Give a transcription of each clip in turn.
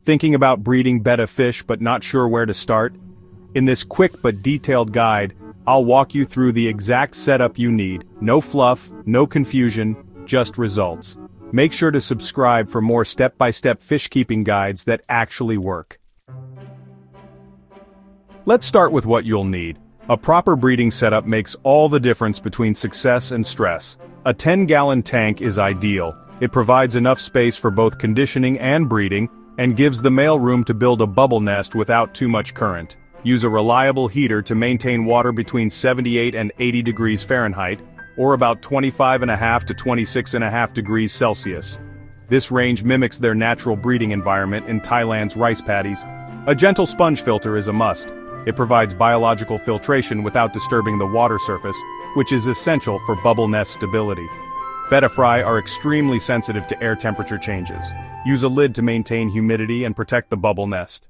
Thinking about breeding betta fish but not sure where to start? In this quick but detailed guide, I'll walk you through the exact setup you need. No fluff, no confusion, just results. Make sure to subscribe for more step-by-step fish keeping guides that actually work. Let's start with what you'll need. A proper breeding setup makes all the difference between success and stress. A 10-gallon tank is ideal. It provides enough space for both conditioning and breeding, and gives the male room to build a bubble nest without too much current. Use a reliable heater to maintain water between 78 and 80 degrees Fahrenheit, or about 25.5 to 26.5 degrees Celsius. This range mimics their natural breeding environment in Thailand's rice paddies. A gentle sponge filter is a must. It provides biological filtration without disturbing the water surface, which is essential for bubble nest stability. Betta fry are extremely sensitive to air temperature changes. Use a lid to maintain humidity and protect the bubble nest.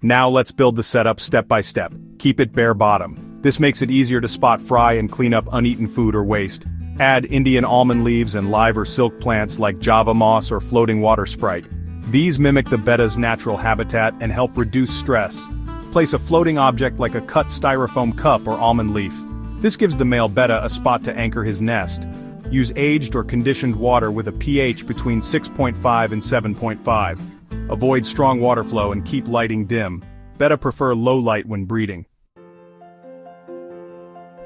Now let's build the setup step by step. Keep it bare bottom. This makes it easier to spot fry and clean up uneaten food or waste. Add Indian almond leaves and live or silk plants like Java moss or floating water sprite. These mimic the betta's natural habitat and help reduce stress. Place a floating object like a cut styrofoam cup or almond leaf. This gives the male betta a spot to anchor his nest. Use aged or conditioned water with a pH between 6.5 and 7.5. Avoid strong water flow and keep lighting dim. Betta prefer low light when breeding.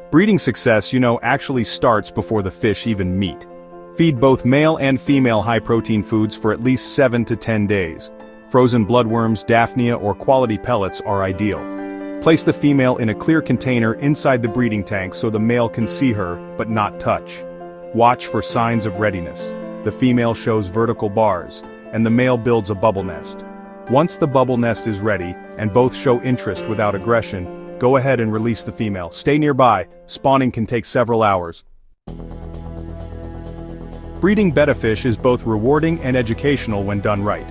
Breeding success, actually starts before the fish even meet. Feed both male and female high-protein foods for at least 7 to 10 days. Frozen bloodworms, daphnia, or quality pellets are ideal. Place the female in a clear container inside the breeding tank so the male can see her, but not touch. Watch for signs of readiness. The female shows vertical bars, and the male builds a bubble nest. Once the bubble nest is ready, and both show interest without aggression, go ahead and release the female. Stay nearby, spawning can take several hours. Breeding betta fish is both rewarding and educational when done right.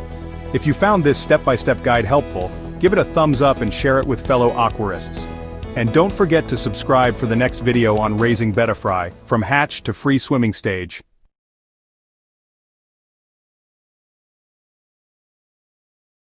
If you found this step-by-step guide helpful, give it a thumbs up and share it with fellow aquarists. And don't forget to subscribe for the next video on raising betta fry, from hatch to free swimming stage.